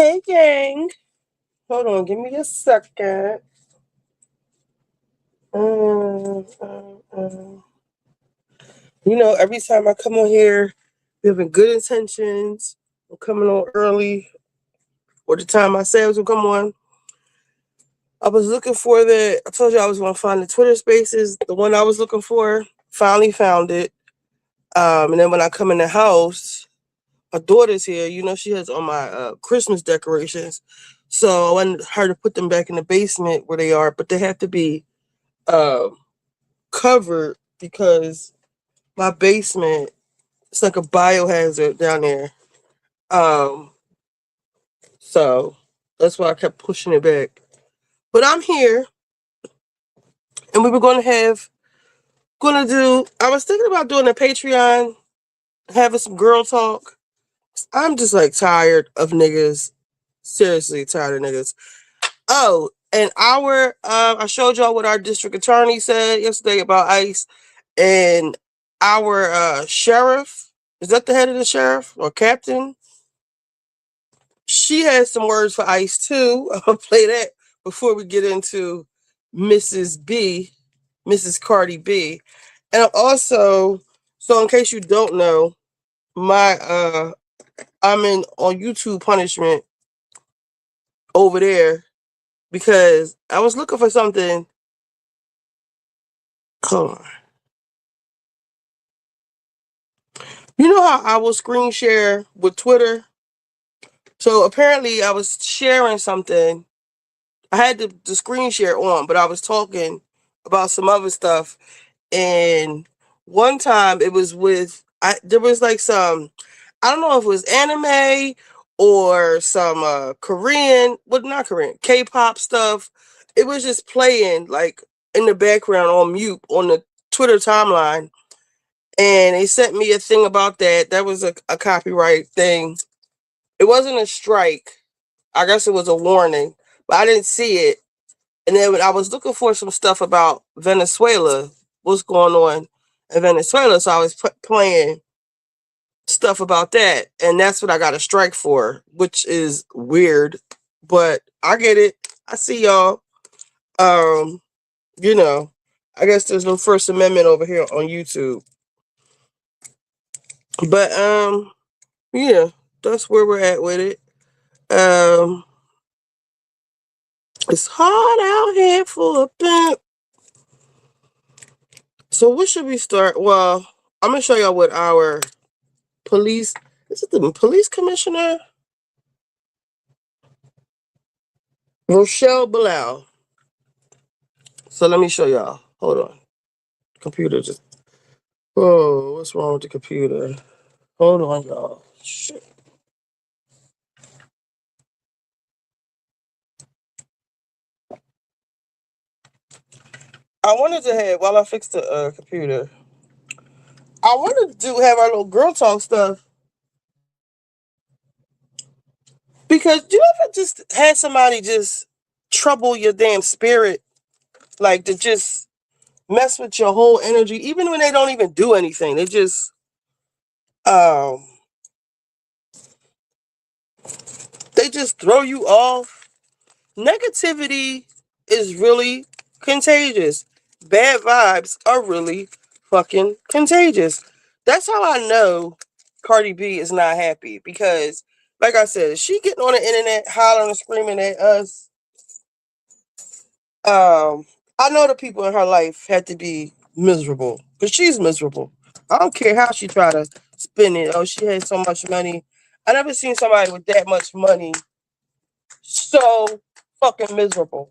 Hey, gang. Hold on, give me a second. Mm. Every time I come on here, having good intentions, I'm coming on early, or the time I said I was going to come on. I was looking for I told you I was going to find the Twitter spaces, the one I was looking for. Finally found it. And then when I come in the house, my daughter's here. She has all my Christmas decorations. So I wanted her to put them back in the basement where they are, but they have to be uh, covered because my basement, it's like a biohazard down there. Um, so that's why I kept pushing it back. But I'm here, and we were I was thinking about doing a Patreon, having some girl talk. I'm just like tired of niggas. Seriously tired of niggas. Oh, and I showed y'all what our district attorney said yesterday about ICE, and our sheriff, is that the head of the sheriff or captain? She has some words for ICE too. I'll play that before we get into Mrs. B, Mrs. Cardi B. And also, so in case you don't know, my I'm in on YouTube punishment over there because I was looking for something. Hold on. You know how I will screen share with Twitter? So apparently I was sharing something. I had the screen share on, but I was talking about some other stuff. And one time it was there was like some, I don't know if it was anime or some Korean, well, not Korean, K-pop stuff. It was just playing like in the background on mute on the Twitter timeline. And they sent me a thing about that. That was a copyright thing. It wasn't a strike. I guess it was a warning, but I didn't see it. And then when I was looking for some stuff about Venezuela, what's going on in Venezuela, so I was playing stuff about that, and that's what I got a strike for, which is weird, but I get it. I see y'all. Um, I guess there's no First Amendment over here on YouTube, but yeah, that's where we're at with it. Um, it's hard out here for a pimp. So what should we start? Well, I'm gonna show y'all what our police. Is it the police commissioner? Rochelle Bilal. So let me show y'all. Hold on. Computer just. Whoa, what's wrong with the computer? Hold on, y'all. Shit. I wanted to have, while I fixed the computer, I wanted to have our little girl talk stuff because you ever just had somebody just trouble your damn spirit, like to just mess with your whole energy, even when they don't even do anything. Um they just throw you off. Negativity is really contagious. Bad vibes are really fucking contagious. That's how I know Cardi B is not happy because, like I said, she getting on the internet hollering and screaming at us. Um, I know the people in her life had to be miserable because she's miserable. I don't care how she try to spend it. Oh, she has so much money. I never seen somebody with that much money so fucking miserable.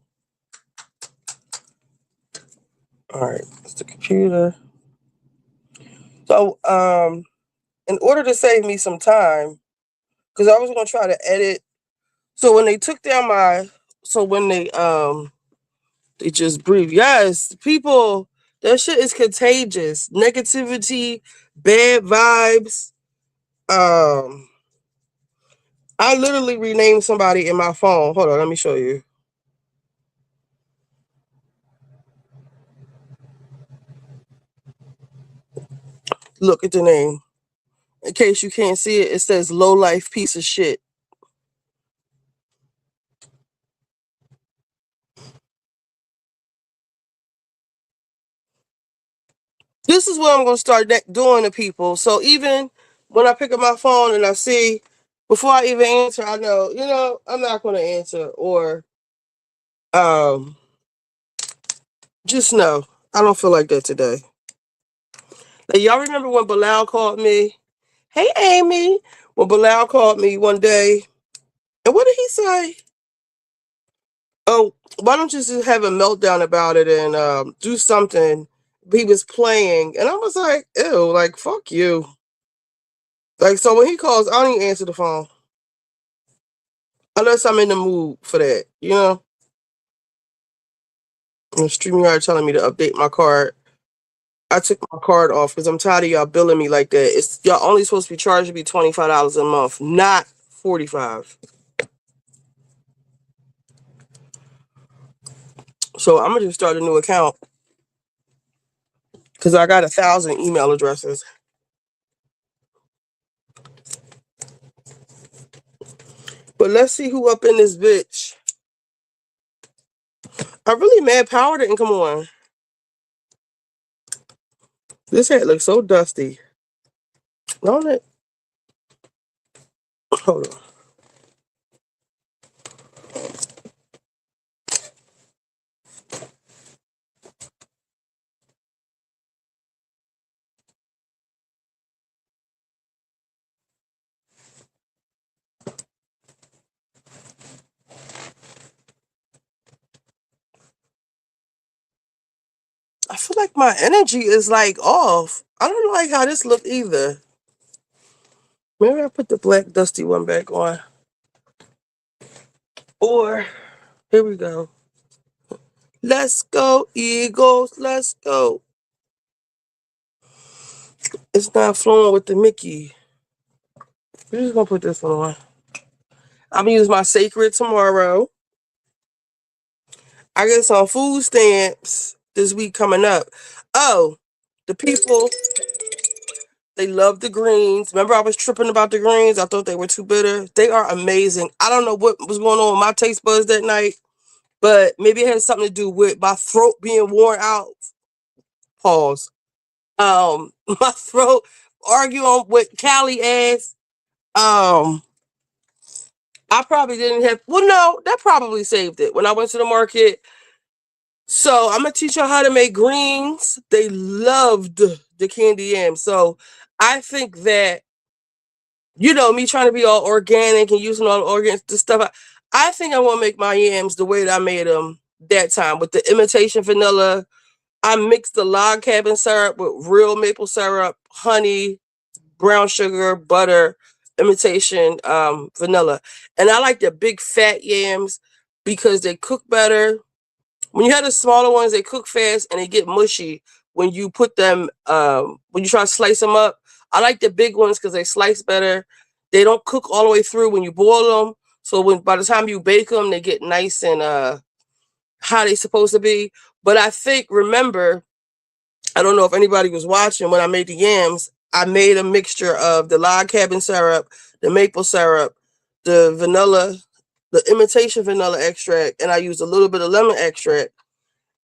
All right, it's the computer. So, in order to save me some time, because I was gonna try to edit. So when they took down when they just breathe. Yes, people, that shit is contagious. Negativity, bad vibes. Um, I literally renamed somebody in my phone. Hold on, let me show you. Look at the name. In case you can't see it, it says low life piece of shit. This is what I'm going to start doing to people. So even when I pick up my phone and I see, before I even answer, I know, I'm not going to answer. Or um, just know, I don't feel like that today. Like, y'all remember when Bilal called me? Hey, Amy. When Bilal called me one day, and what did he say? Oh, why don't you just have a meltdown about it and do something? He was playing, and I was like, ew, like, fuck you. Like, so when he calls, I don't even answer the phone. Unless I'm in the mood for that, And StreamYard telling me to update my card. I took my card off because I'm tired of y'all billing me like that. It's y'all only supposed to be charging me $25 a month, not $45. So I'm gonna just start a new account because I got 1,000 email addresses. But let's see who up in this bitch. I really mad Power didn't come on. This hat looks so dusty. Don't it? Hold on. I feel like my energy is like off. I don't like how this looked either. Maybe I put the black dusty one back on. Or, here we go. Let's go, Eagles. Let's go. It's not flowing with the Mickey. We're just going to put this one on. I'm going to use my Sacred tomorrow. I get some food stamps this week coming up. Oh, the people, they love the greens. Remember I was tripping about the greens? I thought they were too bitter. They are amazing. I don't know what was going on with my taste buds that night, but maybe it has something to do with my throat being worn out. Pause. My throat arguing with Callie ass. I probably didn't have, well, no, that probably saved it when I went to the market. So I'm gonna teach y'all how to make greens. They loved the candy yams. So I think that, me trying to be all organic and using all the organic stuff, I think I want to make my yams the way that I made them that time with the imitation vanilla. I mixed the log cabin syrup with real maple syrup, honey, brown sugar, butter, imitation vanilla. And I like the big fat yams because they cook better. When you have the smaller ones, they cook fast and they get mushy when you put them, when you try to slice them up. I like the big ones because they slice better. They don't cook all the way through when you boil them. So by the time you bake them, they get nice and how they supposed to be. But I think, remember, I don't know if anybody was watching when I made the yams, I made a mixture of the log cabin syrup, the maple syrup, the vanilla, the imitation vanilla extract, and I used a little bit of lemon extract.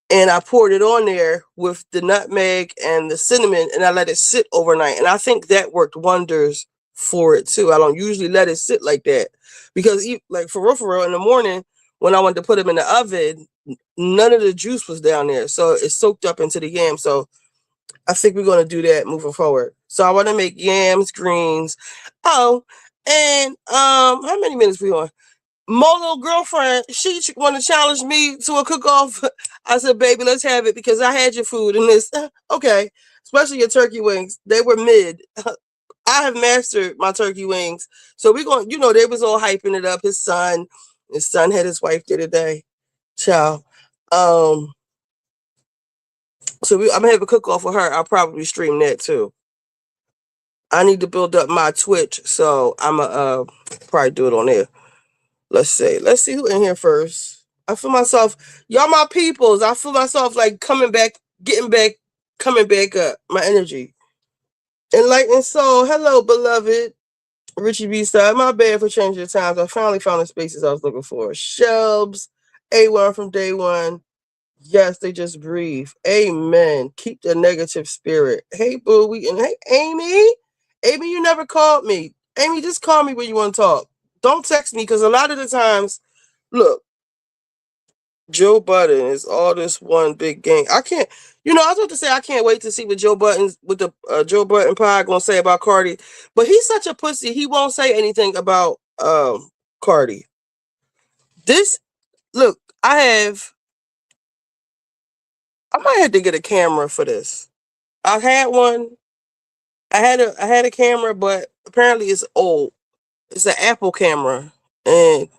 And I poured it on there with the nutmeg and the cinnamon, and I let it sit overnight. And I think that worked wonders for it too. I don't usually let it sit like that because, like for real, in the morning when I wanted to put them in the oven, none of the juice was down there, so it soaked up into the yam. So I think we're going to do that moving forward. So I want to make yams, greens. Oh, and how many minutes we on? Molo girlfriend, she want to challenge me to a cook-off. I said, baby, let's have it because I had your food and this. Okay, especially your turkey wings. They were mid. I have mastered my turkey wings. So we're going, they was all hyping it up. His son had his wife there today. Ciao. So I'm going to have a cook-off with her. I'll probably stream that too. I need to build up my Twitch, so I'm going to probably do it on there. Let's see who in here first. I feel myself, y'all my peoples. I feel myself like coming back, getting back, coming back up. My energy. Enlightened soul. Hello, beloved. Richie B style. My bad for changing the times. I finally found the spaces I was looking for. Shelbs. A1 from day one. Yes, they just breathe. Amen. Keep the negative spirit. Hey, boo, and hey, Amy. Amy, you never called me. Amy, just call me when you want to talk. Don't text me because a lot of the times, look, Joe Budden is all this one big game. I can't, I was about to say I can't wait to see what the Joe Budden pod gonna say about Cardi, but he's such a pussy. He won't say anything about Cardi. This look, I might have to get a camera for this. I had one. I had a camera, but apparently it's old. It's an Apple camera, and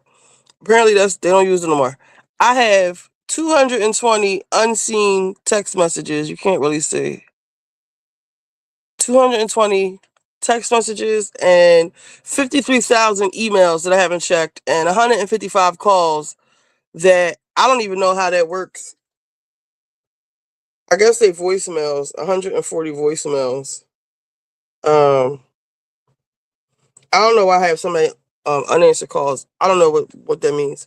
apparently they don't use it no more. I have 220 unseen text messages. You can't really see 220 text messages and 53,000 emails that I haven't checked, and 155 calls that I don't even know how that works. I guess they voicemails, 140 voicemails. I don't know why I have so many unanswered calls. I don't know what that means.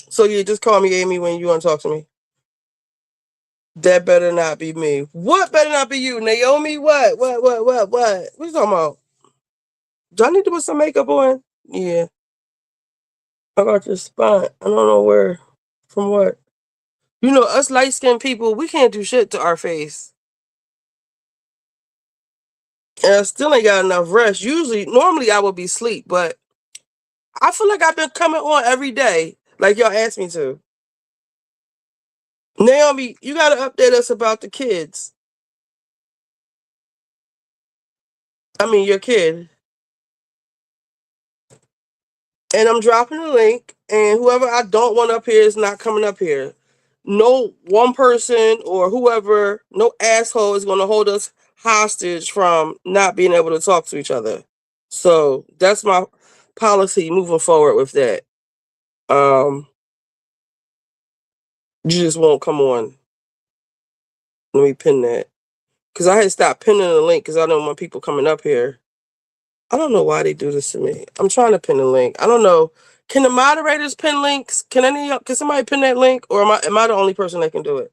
So yeah, just call me Amy when you want to talk to me. That better not be me. What better not be you, Naomi? What? What you talking about? Do I need to put some makeup on? Yeah, I got this spot. I don't know where. From what? Us light skinned people, we can't do shit to our face. And I still ain't got enough rest. Normally I would be asleep, but I feel like I've been coming on every day, like y'all asked me to. Naomi, you gotta update us about the kids. I mean, your kid. And I'm dropping the link, and whoever I don't want up here is not coming up here. No one person or whoever, no asshole is going to hold us hostage from not being able to talk to each other. So that's my policy moving forward with that. You just won't come on. Let me pin that. Because I had stopped pinning the link because I don't want people coming up here. I don't know why they do this to me. I'm trying to pin the link. I don't know. Can the moderators pin links? Can somebody pin that link? Or am I the only person that can do it?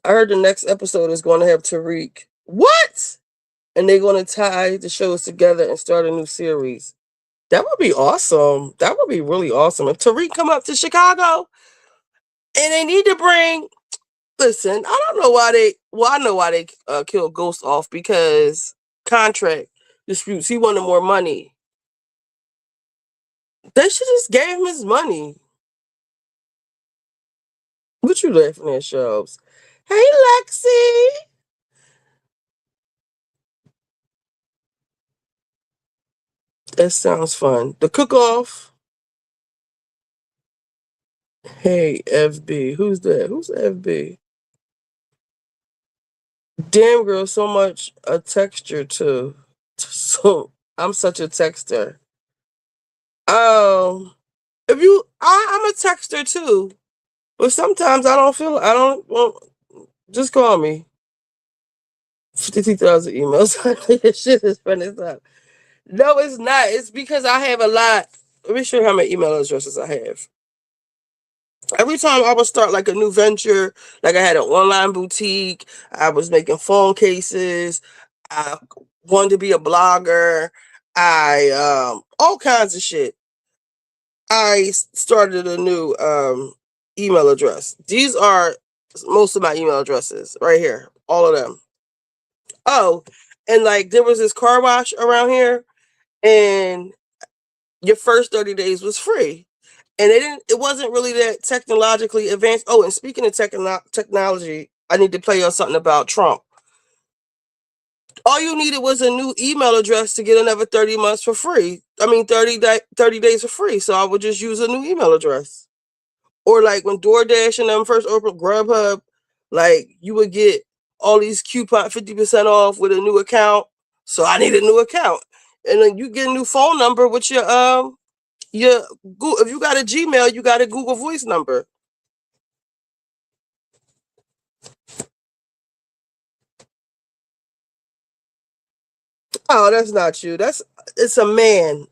I heard the next episode is going to have Tariq. What? And they're going to tie the shows together and start a new series. That would be awesome. That would be really awesome. If Tariq come up to Chicago and they need to bring, listen, I don't know why I know why they killed Ghost off because contract disputes. He wanted more money. They should just gave him his money. What you laughing at, Shelves? Hey, Lexi. That sounds fun. The cook-off. Hey, FB. Who's that? Who's FB? Damn, girl, so much a texture, too. So, I'm such a texter. I'm a texter, too. But sometimes I don't, well, just call me. 52,000 emails. This shit is funny as hell. No, it's not. It's because I have a lot. Let me show you how many email addresses I have. Every time I would start like a new venture, like I had an online boutique, I was making phone cases, I wanted to be a blogger, I all kinds of shit. I started a new email address. These are most of my email addresses right here, all of them. Oh, and like there was this car wash around here, and your first 30 days was free. And it wasn't really that technologically advanced. Oh, and speaking of technology, I need to play you something about Trump. All you needed was a new email address to get another 30 months for free. I mean, 30 days for free. So I would just use a new email address. Or like when DoorDash and them first opened Grubhub, like you would get all these coupon 50% off with a new account. So I need a new account. And then you get a new phone number with your if you got a Gmail, you got a Google Voice number. Oh, that's not you. It's a man.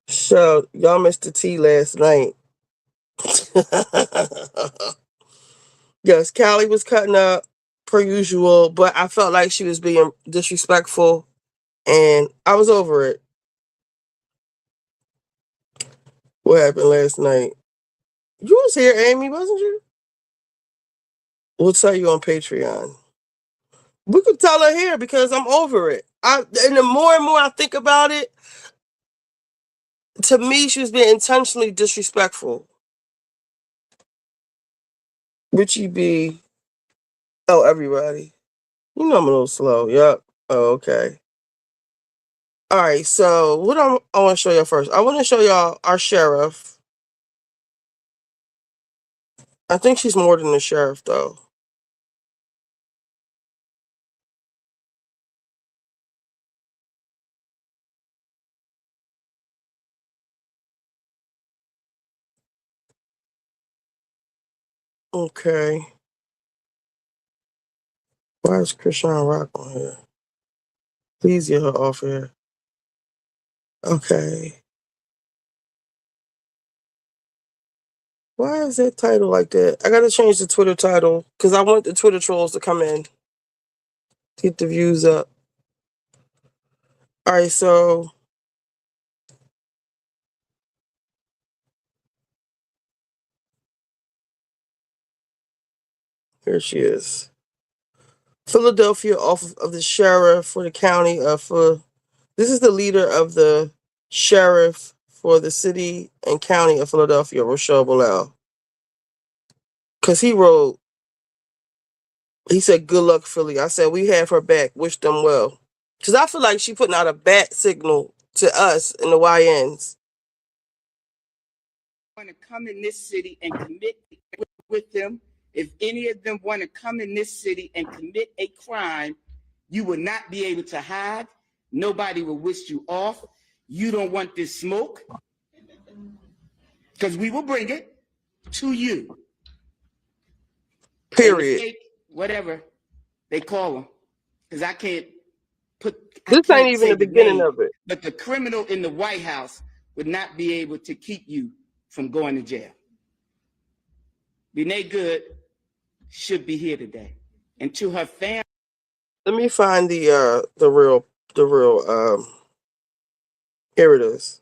So y'all missed the tea last night. Yes, Callie was cutting up per usual, but I felt like she was being disrespectful, and I was over it. What happened last night? You was here, Amy, wasn't you? We'll tell you on Patreon. We could tell her here because I'm over it. And the more and more I think about it, to me, she was being intentionally disrespectful. Richie B. Oh, everybody. You know I'm a little slow. Yep. Oh, okay. All right. So what I want to show y'all first. I want to show y'all our sheriff. I think she's more than the sheriff, though. Okay. Why is Christian Rock on here? Please get her off here. Okay. Why is that title like that? I gotta change the Twitter title because I want the Twitter trolls to come in. Get the views up. All right, so here she is. Philadelphia Office of the Sheriff for the County of this is the leader of the sheriff for the city and county of Philadelphia, Rochelle Bilal. Because he said, good luck, Philly. I said, we have her back. Wish them well. Because I feel like she putting out a bat signal to us and the YNs. Want to come in this city and commit with them. If any of them want to come in this city and commit a crime, you will not be able to hide. Nobody will wish you off. You don't want this smoke because we will bring it to you. Period. Fake, whatever they call them, because I can't This ain't even the beginning of it. But the criminal in the White House would not be able to keep you from going to jail. Renee Good should be here today. And to her family. Let me find the real here it is.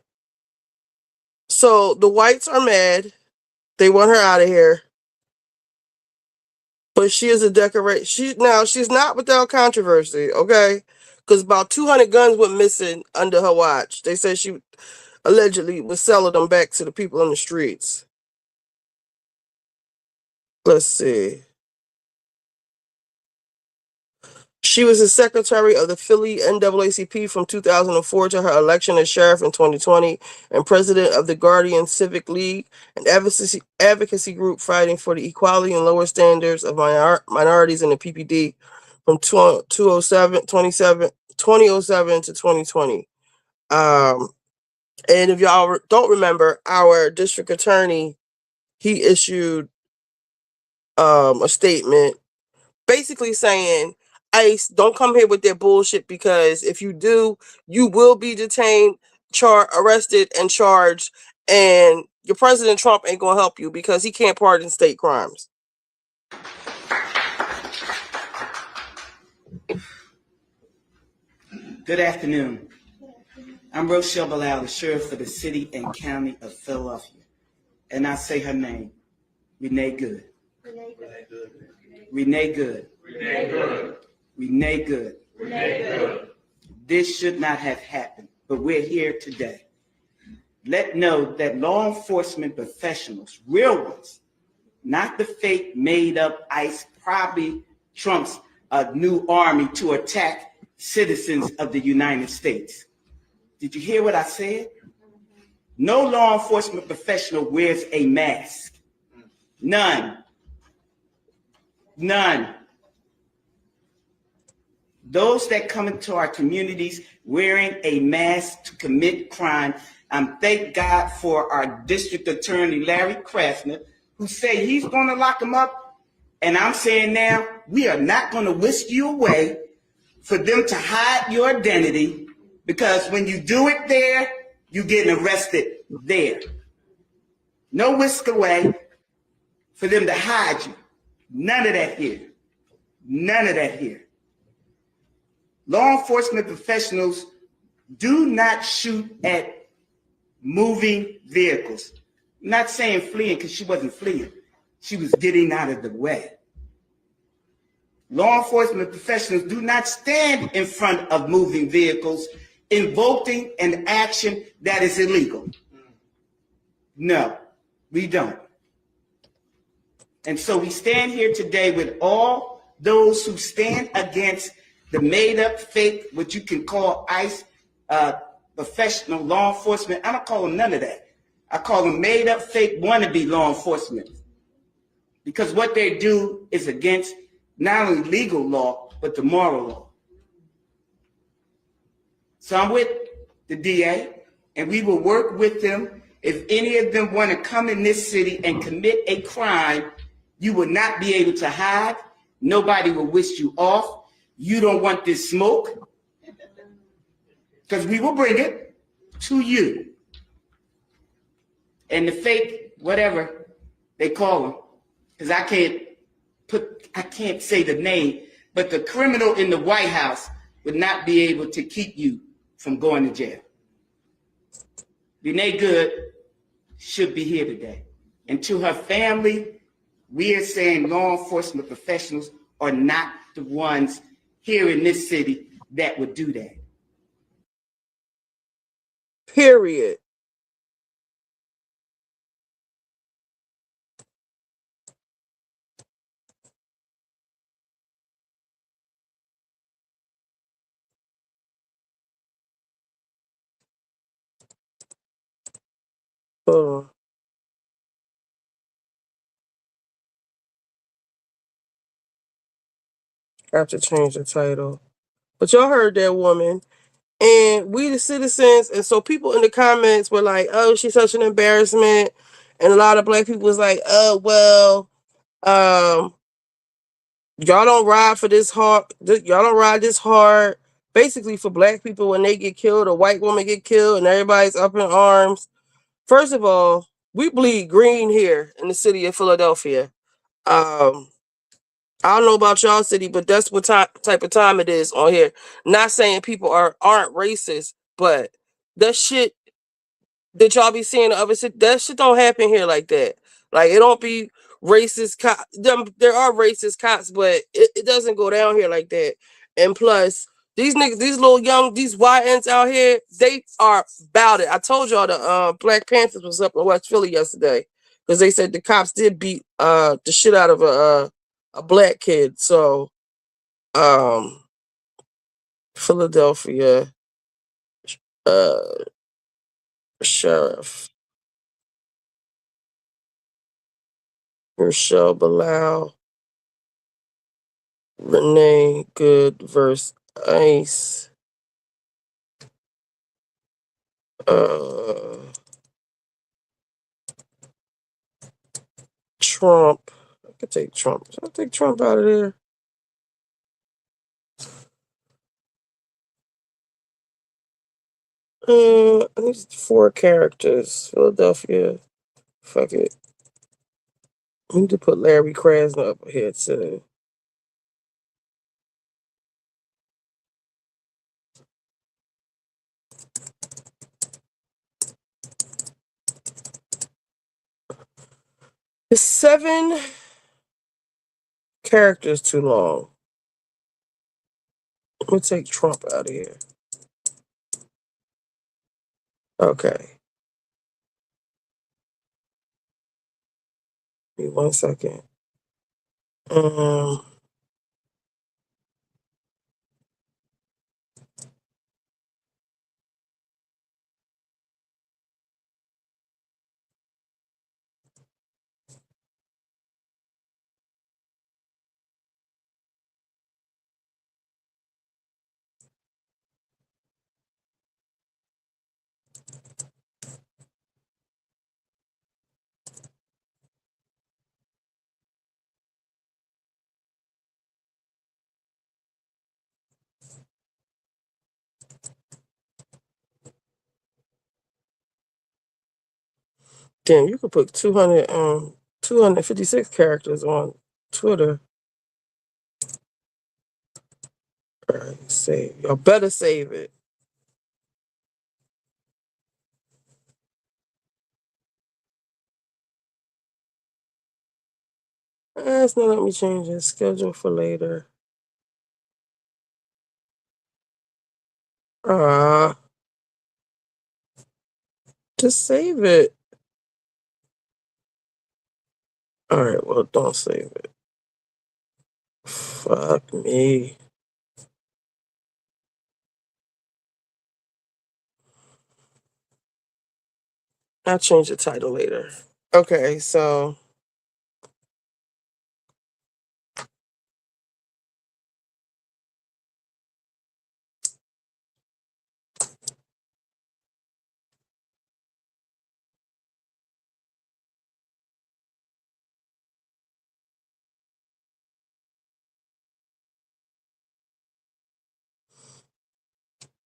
So the whites are mad. They want her out of here. But she is a decorate. She's not without controversy, okay? Because about 200 guns went missing under her watch. They said she allegedly was selling them back to the people on the streets. Let's see. She was the secretary of the Philly NAACP from 2004 to her election as sheriff in 2020 and president of the Guardian Civic League, an advocacy group fighting for the equality and lower standards of minorities in the PPD from 2007 to 2020. And if y'all don't remember, our district attorney, he issued a statement basically saying, ICE, don't come here with their bullshit because if you do, you will be detained, arrested, and charged. And your President Trump ain't going to help you because he can't pardon state crimes. Good afternoon. I'm Rochelle Bilal, the sheriff for the city and county of Philadelphia. And I say her name, Renee Good. Renee Good. Renee Good. Renee Good. Renee Good. Renee Good. This should not have happened, but we're here today. Let know that law enforcement professionals, real ones, not the fake made up ICE, probably Trump's new army to attack citizens of the United States. Did you hear what I said? No law enforcement professional wears a mask. None. None. Those that come into our communities wearing a mask to commit crime, thank God for our district attorney, Larry Krasner, who say he's going to lock them up. And I'm saying now, we are not going to whisk you away for them to hide your identity, because when you do it there, you're getting arrested there. No whisk away. for them to hide you. None of that here. None of that here. Law enforcement professionals do not shoot at moving vehicles. I'm not saying fleeing because she wasn't fleeing. She was getting out of the way. Law enforcement professionals do not stand in front of moving vehicles invoking an action that is illegal. No, we don't. And so we stand here today with all those who stand against the made up, fake, what you can call ICE, professional law enforcement. I don't call them none of that. I call them made up, fake, wannabe law enforcement. Because what they do is against not only legal law, but the moral law. So I'm with the DA, and we will work with them. If any of them want to come in this city and commit a crime, you will not be able to hide. Nobody will wish you off. You don't want this smoke, because we will bring it to you. And the fake, whatever they call them, because I can't say the name, but the criminal in the White House would not be able to keep you from going to jail. Renee Good should be here today. And to her family, we are saying law enforcement professionals are not the ones here in this city that would do that. Period. Oh, I have to change the title. But y'all heard that woman. And we the citizens, and so people in the comments were like, oh, she's such an embarrassment. And a lot of black people was like, oh, well, y'all don't ride for this hard. Y'all don't ride this hard. Basically, for black people, when they get killed, a white woman get killed, and everybody's up in arms. First of all, we bleed green here in the city of Philadelphia. I don't know about y'all city, but that's what type of time it is on here. Not saying people aren't racist, but that shit that y'all be seeing the other shit, that shit don't happen here like that. Like, it don't be racist cops. There are racist cops, but it doesn't go down here like that. And plus, these niggas, these little young, these YNs out here, they are about it. I told y'all the Black Panthers was up in West Philly yesterday because they said the cops did beat the shit out of a black kid. So, Philadelphia uh sheriff Rochelle, Bilal, Renee Good versus Ice. Trump. I could take Trump. I'll take Trump out of there. I think it's 4 characters. Philadelphia. Fuck it. I need to put Larry Krasner up here too. The 7 characters too long. I'm gonna take Trump out of here. Okay. Give me 1 second. Damn, you could put 200 256 characters on Twitter. All right, save. Y'all better save it. It's not letting me change it. Schedule for later. Just save it. All right, well, don't save it. Fuck me. I'll change the title later. Okay, so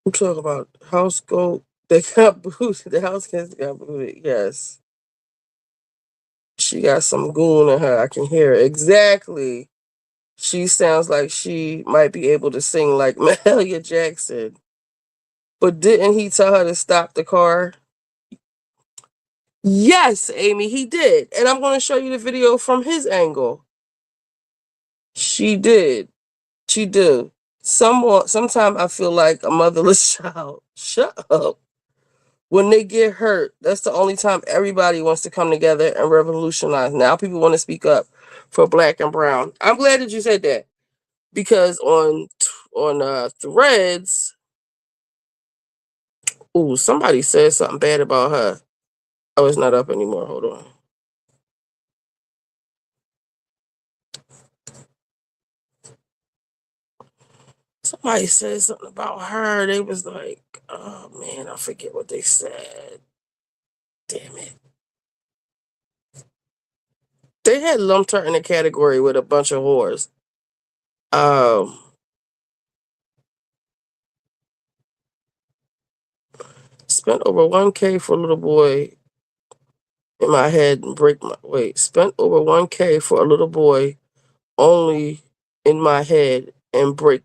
I'm talking about house goat. They got booted. The house kids got booted. Yes. She got some goon in her. I can hear it. Exactly. She sounds like she might be able to sing like Mahalia Jackson. But didn't he tell her to stop the car? Yes, Amy, he did. And I'm going to show you the video from his angle. She did. She do. Sometimes I feel like a motherless child. Shut up. When they get hurt, that's the only time everybody wants to come together and revolutionize. Now people want to speak up for black and brown. I'm glad that you said that because on Threads, somebody said something bad about her. Oh, it's not up anymore. Hold on. Somebody said something about her. They was like, oh man, I forget what they said. Damn it. They had lumped her in a category with a bunch of whores. Spent over 1K for a little boy in my head and spent over 1K for a little boy only in my head and break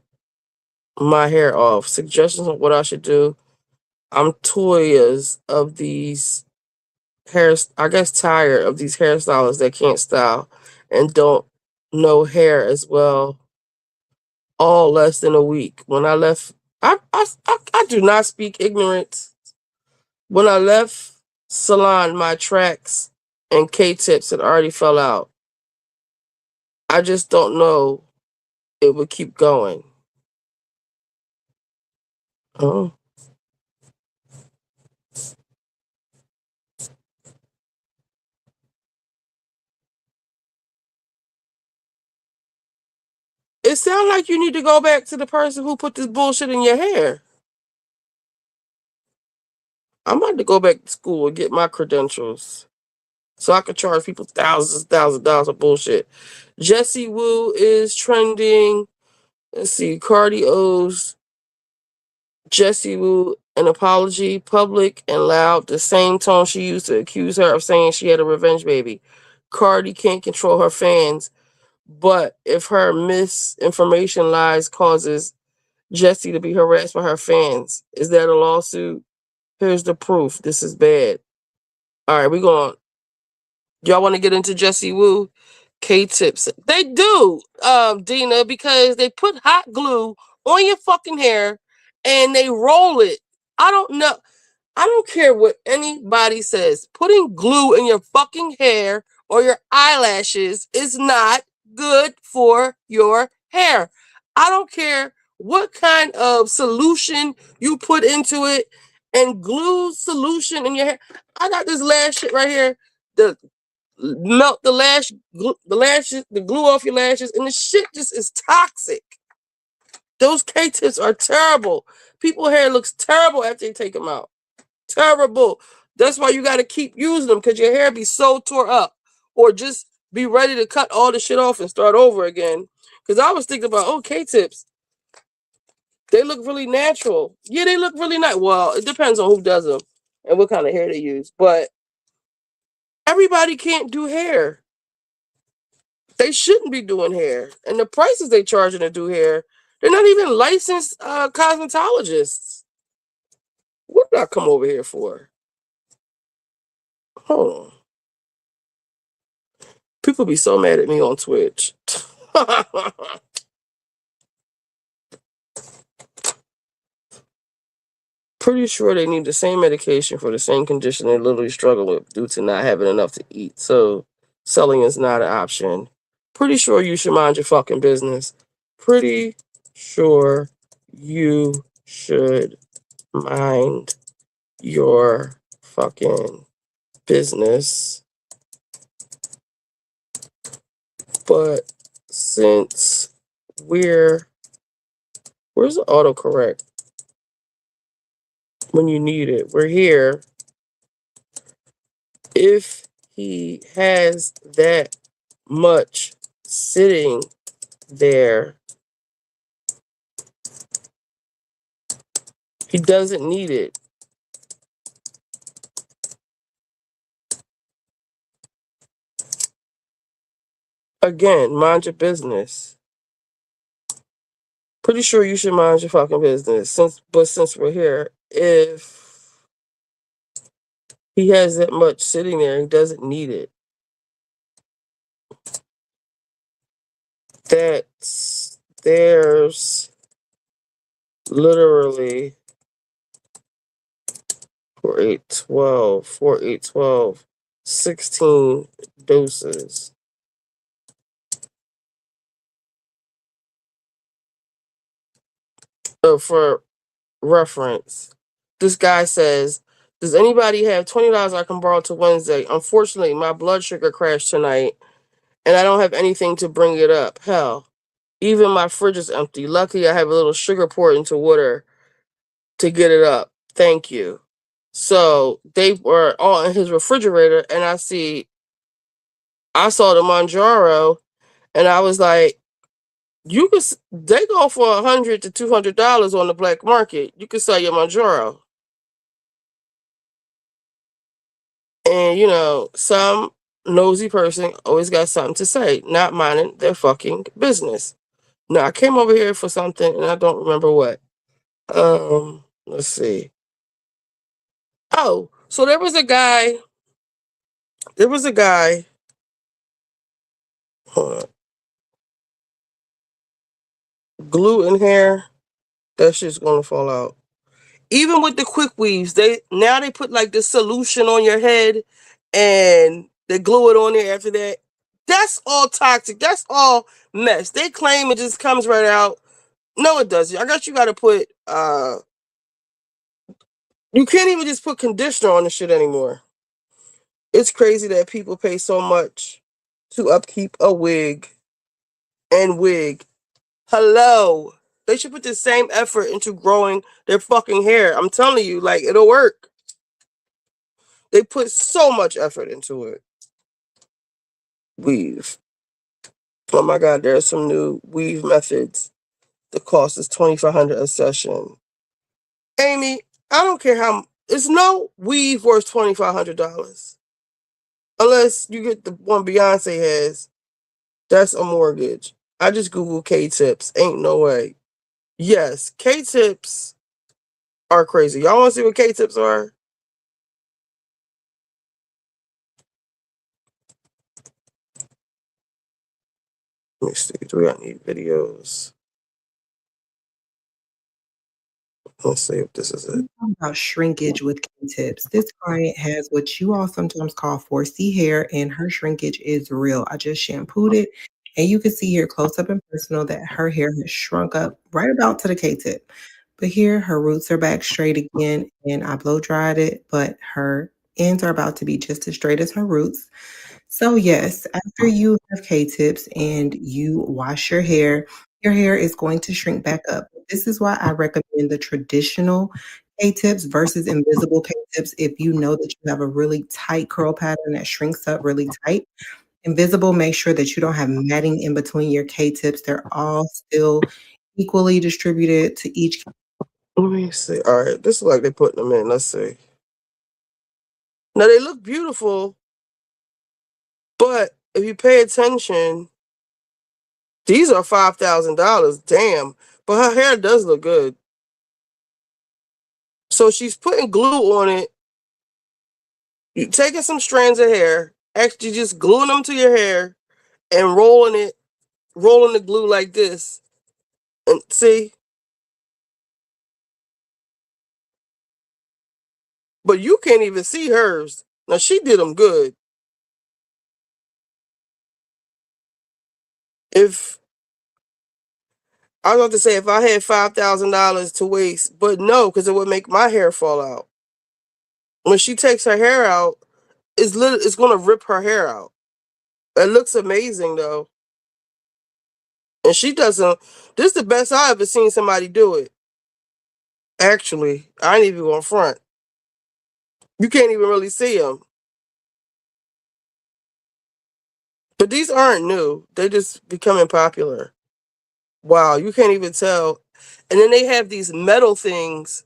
my hair off. Suggestions on what I should do. I'm tired of these tired of these hairstylists that can't style and don't know hair as well. All less than a week. When I left, I do not speak ignorance. When I left salon, my tracks and K-tips had already fell out. I just don't know it would keep going. Oh. It sounds like you need to go back to the person who put this bullshit in your hair. I'm about to go back to school and get my credentials so I could charge people thousands of dollars of bullshit. Jessie Woo is trending. Let's see. Cardi owes Jessie Woo an apology, public and loud, the same tone she used to accuse her of saying she had a revenge baby. Cardi can't control her fans, but if her misinformation lies causes Jessie to be harassed by her fans, is that a lawsuit? Here's the proof. This is bad. All right, we're going. Y'all want to get into Jessie Woo? K-tips. They do, Dina, because they put hot glue on your fucking hair and they roll it. I don't know. I don't care what anybody says. Putting glue in your fucking hair or your eyelashes is not good for your hair. I don't care what kind of solution you put into it and glue solution in your hair. I got this lash shit right here. The melt the lashes, the glue off your lashes, and the shit just is toxic. Those K-tips are terrible. People's hair looks terrible after they take them out. Terrible. That's why you got to keep using them because your hair be so tore up. Or just be ready to cut all the shit off and start over again. Because I was thinking about, K-tips. They look really natural. Yeah, they look really nice. Well, it depends on who does them and what kind of hair they use. But everybody can't do hair. They shouldn't be doing hair. And the prices they charging to do hair, they're not even licensed cosmetologists. What did I come over here for? Hold on. People be so mad at me on Twitch. Pretty sure they need the same medication for the same condition they literally struggle with due to not having enough to eat. So selling is not an option. Pretty sure you should mind your fucking business. Pretty sure you should mind your fucking business. But since where's the autocorrect when you need it? We're here. If he has that much sitting there, he doesn't need it. Again, mind your business. Pretty sure you should mind your fucking business. Since we're here, if he has that much sitting there, he doesn't need it. There's literally 4, 8, 12, 16 doses. For reference, this guy says, does anybody have $20 I can borrow to Wednesday? Unfortunately, my blood sugar crashed tonight and I don't have anything to bring it up. Hell, even my fridge is empty. Luckily, I have a little sugar poured into water to get it up. Thank you. So they were all in his refrigerator, and I saw the Manjaro, and I was like, they go for $100 to $200 on the black market. You could sell your Manjaro. And, some nosy person always got something to say, not minding their fucking business. Now, I came over here for something, and I don't remember what. Let's see. Oh, so there was a guy. Hold on. Glue in hair. That shit's gonna fall out. Even with the quick weaves, they put like this solution on your head and they glue it on there after that. That's all toxic. That's all mess. They claim it just comes right out. No, it doesn't. You gotta put you can't even just put conditioner on the shit anymore. It's crazy that people pay so much to upkeep a wig and wig. Hello. They should put the same effort into growing their fucking hair. I'm telling you, like, it'll work. They put so much effort into it. Weave. Oh my God, there's some new weave methods. The cost is $2,500 a session. Amy, I don't care how. It's no weave worth $2,500. Unless you get the one Beyonce has. That's a mortgage. I just Googled K-tips. Ain't no way. Yes, K-tips are crazy. Y'all want to see what K-tips are? Let me see. Do we got any videos? Let's see if this is it. About shrinkage with K-tips. This client has what you all sometimes call 4C hair, and her shrinkage is real. I just shampooed it, and you can see here close up and personal that her hair has shrunk up right about to the K-tip. But here, her roots are back straight again, and I blow dried it, but her ends are about to be just as straight as her roots. So yes, after you have K-tips and you wash your hair is going to shrink back up. This is why I recommend the traditional K-tips versus invisible K-tips if you know that you have a really tight curl pattern that shrinks up really tight. Invisible, make sure that you don't have matting in between your K-tips. They're all still equally distributed to each. Let me see. All right, this is like they're putting them in. Let's see. Now they look beautiful, but if you pay attention, These are $5,000. Damn. But her hair does look good. So she's putting glue on it. You're taking some strands of hair, actually just gluing them to your hair and rolling the glue like this. And see? But you can't even see hers. Now she did them good. If I was about to say if I had $5,000 to waste, but no, because it would make my hair fall out. When she takes her hair out, it's gonna rip her hair out. It looks amazing though. And she doesn't. This is the best I ever seen somebody do it. Actually, I ain't even going front. You can't even really see them. But these aren't new. They're just becoming popular. Wow, you can't even tell. And then they have these metal things.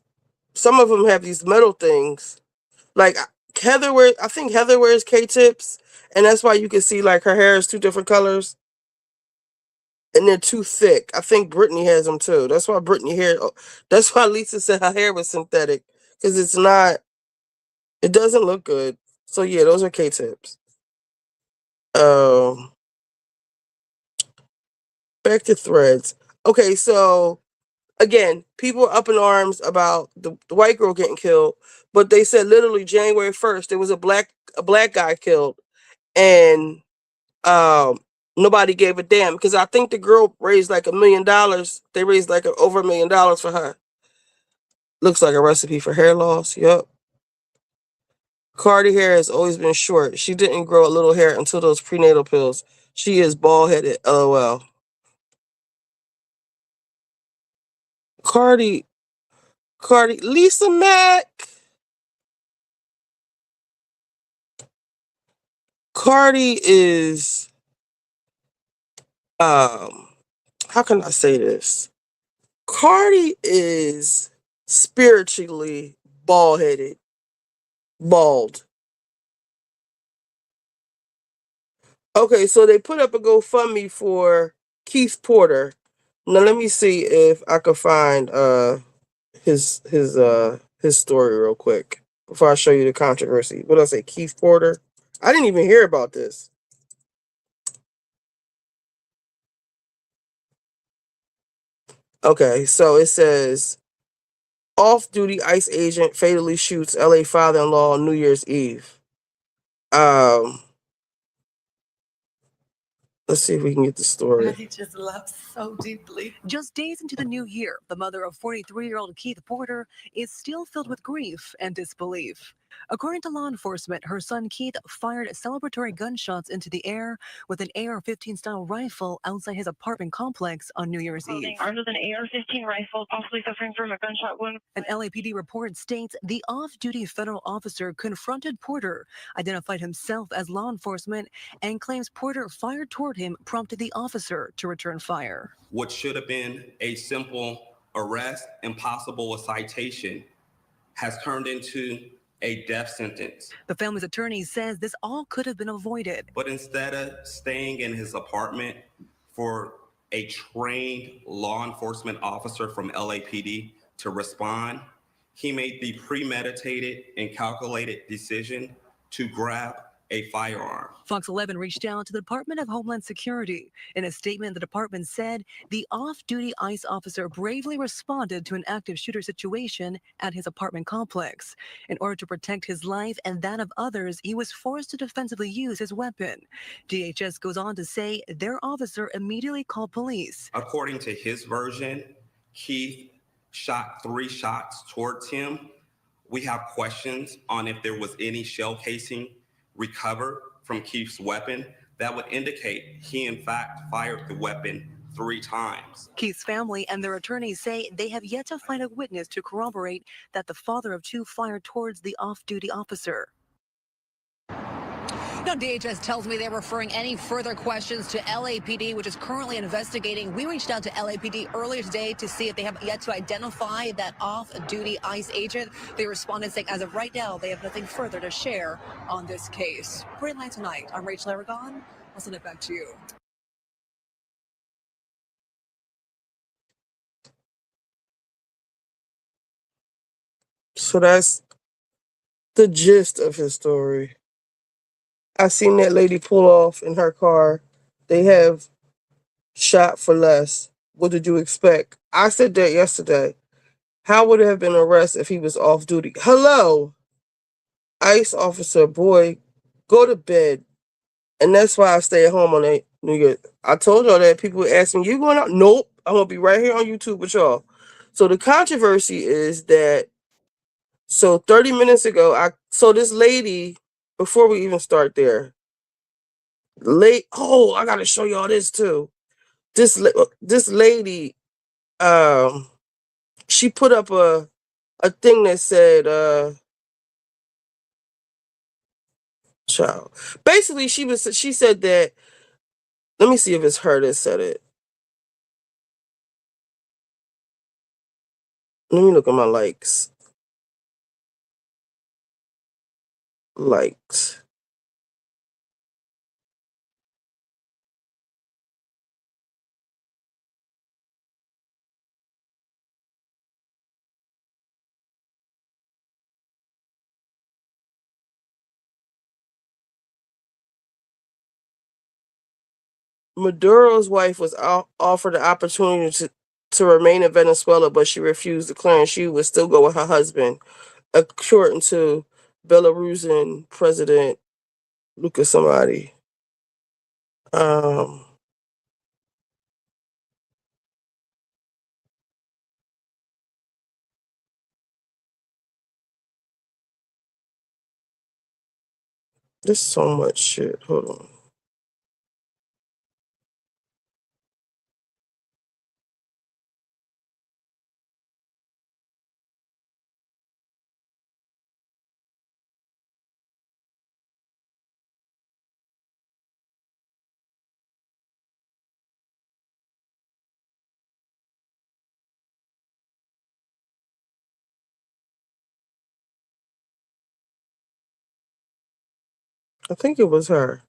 Some of them have these metal things. Like I think Heather wears K-tips, and that's why you can see like her hair is two different colors, and they're too thick. I think Brittany has them too. That's why Brittany hair. That's why Lisa said her hair was synthetic, because it's not. It doesn't look good. So yeah, those are K-tips. Um, Back to threads. Okay, so again, people were up in arms about the white girl getting killed, but they said literally January 1st there was a black guy killed, and nobody gave a damn, because I think the girl raised like $1 million. They raised like over $1 million for her. Looks like a recipe for hair loss. Yep. Cardi hair has always been short. She didn't grow a little hair until those prenatal pills. She is bald headed. LOL. Cardi, Lisa Mack. Cardi is, how can I say this? Cardi is spiritually bald. Okay, so they put up a GoFundMe for Keith Porter. Now let me see if I can find his story real quick before I show you the controversy. What did I say? Keith Porter? I didn't even hear about this. Okay, so it says off-duty ICE agent fatally shoots LA father-in-law on New Year's Eve. Let's see if we can get the story. He just loves so deeply. Just days into the new year, the mother of 43-year-old Keith Porter is still filled with grief and disbelief. According to law enforcement, her son Keith fired celebratory gunshots into the air with an AR-15 style rifle outside his apartment complex on New Year's Eve. Armed with an AR-15 rifle, possibly suffering from a gunshot wound. An LAPD report states the off-duty federal officer confronted Porter, identified himself as law enforcement, and claims Porter fired toward him, prompted the officer to return fire. What should have been a simple arrest and possible a citation has turned into a death sentence. The family's attorney says this all could have been avoided. But instead of staying in his apartment for a trained law enforcement officer from LAPD to respond, he made the premeditated and calculated decision to grab a firearm. Fox 11 reached out to the Department of Homeland Security. In a statement, the department said the off-duty ICE officer bravely responded to an active shooter situation at his apartment complex. In order to protect his life and that of others, he was forced to defensively use his weapon. DHS goes on to say their officer immediately called police. According to his version, Keith shot 3 shots towards him. We have questions on if there was any shell casing recovered from Keith's weapon that would indicate he in fact fired the weapon 3 times. Keith's family and their attorneys say they have yet to find a witness to corroborate that the father of 2 fired towards the off-duty officer. Now, DHS tells me they're referring any further questions to LAPD, which is currently investigating. We reached out to LAPD earlier today to see if they have yet to identify that off-duty ICE agent. They responded saying as of right now, they have nothing further to share on this case. For Line Tonight, I'm Rachel Aragon. I'll send it back to you. So that's the gist of his story. I seen that lady pull off in her car. They have shot for less. What did you expect? I said that yesterday. How would it have been arrest if he was off duty? Hello, ICE officer, boy, go to bed. And that's why I stay at home on that New Year. I told y'all that people ask me, you going out? Nope. I'm going to be right here on YouTube with y'all. So the controversy is that, so 30 minutes ago, so this lady, before we even start there, I got to show y'all this too. This lady, she put up a thing that said, child. Basically, she said that, let me see if it's her that said it. Let me look at my likes. Likes. Maduro's wife was offered the opportunity to remain in Venezuela, but she refused, declaring she would still go with her husband, according to Belarusian President Lucas somebody. There's so much shit. Hold on. I think it was her.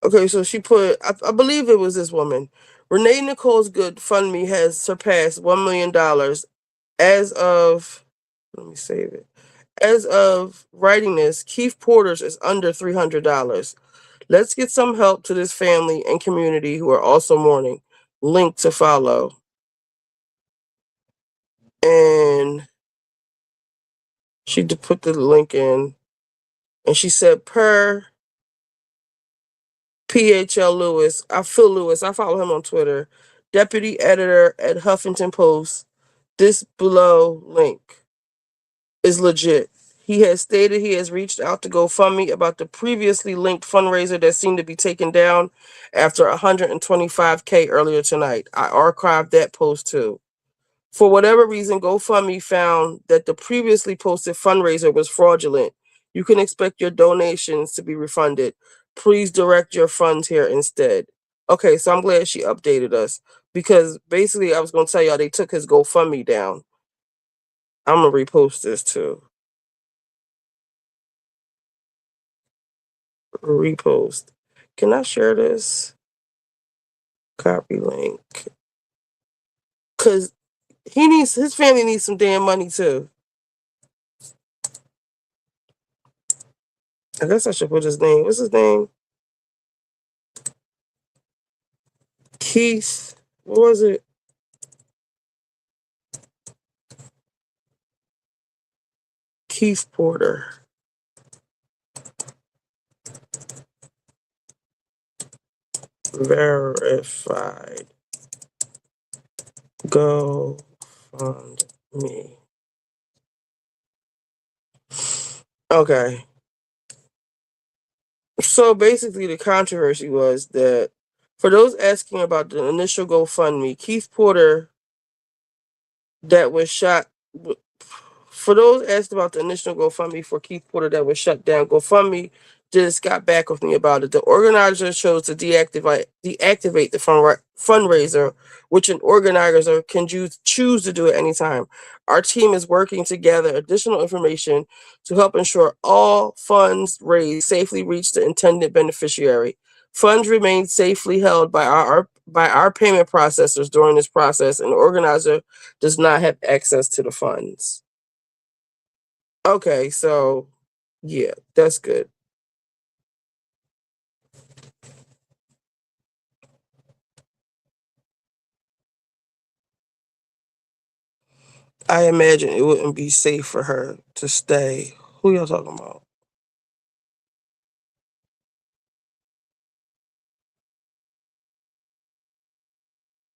Okay, so she put, I believe it was this woman. Renee Nicole's GoFundMe has surpassed $1 million as of, let me save it. As of writing this, Keith Porter's is under $300. Let's get some help to this family and community who are also mourning. Link to follow. And she put the link in. And she said, per PHL Lewis, Phil Lewis, I follow him on Twitter, deputy editor at Huffington Post, this below link is legit. He has stated he has reached out to GoFundMe about the previously linked fundraiser that seemed to be taken down after $125K earlier tonight. I archived that post too. For whatever reason, GoFundMe found that the previously posted fundraiser was fraudulent. You can expect your donations to be refunded. Please direct your funds here instead. Okay, so I'm glad she updated us because basically I was going to tell y'all they took his GoFundMe down. I'm going to repost this too. Repost. Can I share this? Copy link. Because his family needs some damn money too. I guess I should put his name. What's his name? Keith. What was it? Keith Porter. Verified. Go fund me. Okay. So basically the controversy was that for those asking about the initial GoFundMe, Keith Porter that was shot. For those asked about the initial GoFundMe for Keith Porter that was shut down, GoFundMe just got back with me about it. The organizer chose to deactivate the fundraiser, which an organizer can choose to do at any time. Our team is working to gather additional information to help ensure all funds raised safely reach the intended beneficiary. Funds remain safely held by our payment processors during this process, and the organizer does not have access to the funds. Okay, so yeah, that's good. I imagine it wouldn't be safe for her to stay. Who y'all talking about?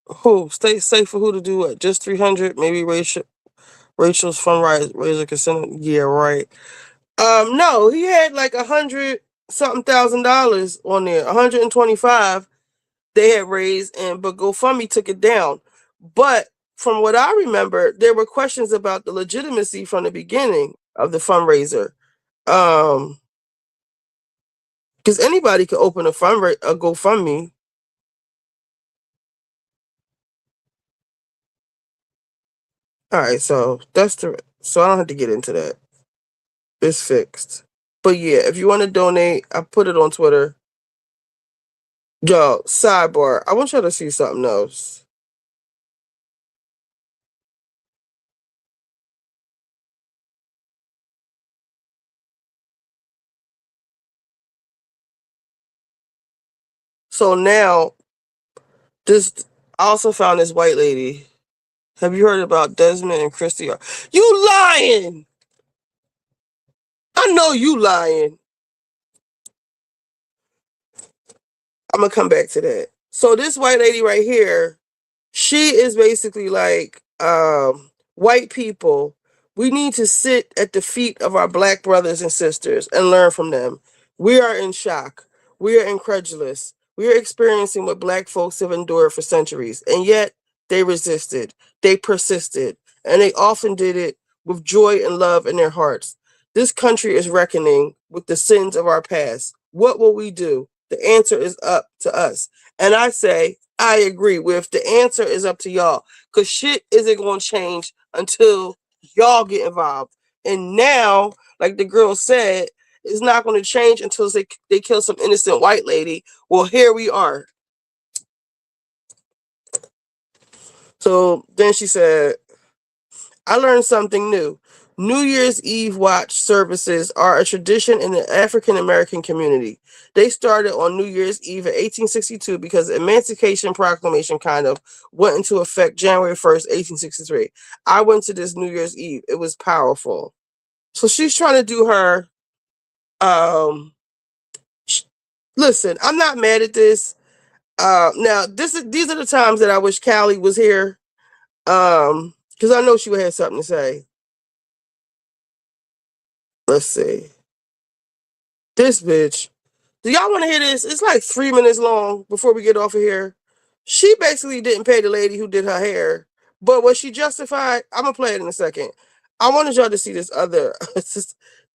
Who? Stay safe for who to do what? Just 300? Maybe Rachel's fundraiser consent. Yeah, right. No, he had like 100 something $1,000 on there. 125 they had raised, but GoFundMe took it down. But from what I remember, there were questions about the legitimacy from the beginning of the fundraiser. Because anybody could open a GoFundMe. All right, so so I don't have to get into that. It's fixed. But yeah, if you want to donate, I put it on Twitter. Yo, sidebar. I want y'all to see something else. So now, I also found this white lady. Have you heard about Desmond and Kristy? You lying! I know you lying. I'm gonna come back to that. So this white lady right here, she is basically like, white people, we need to sit at the feet of our black brothers and sisters and learn from them. We are in shock. We are incredulous. We are experiencing what black folks have endured for centuries, and yet they resisted. They persisted, and they often did it with joy and love in their hearts. This country is reckoning with the sins of our past. What will we do? The answer is up to us. And I say, I agree with the answer is up to y'all, because shit isn't going to change until y'all get involved. And now, like the girl said, it's not going to change until they kill some innocent white lady. Well, here we are. So then she said, I learned something new. New Year's Eve watch services are a tradition in the African American community. They started on New Year's Eve in 1862 because the Emancipation Proclamation kind of went into effect January 1st, 1863. I went to this New Year's Eve. It was powerful. So she's trying to do her. Listen, I'm not mad at this. Now these are the times that I wish Callie was here. Because I know she would have something to say. Let's see. This bitch. Do y'all want to hear this? It's like 3 minutes long before we get off of here. She basically didn't pay the lady who did her hair. But was she justified? I'm going to play it in a second. I wanted y'all to see this other,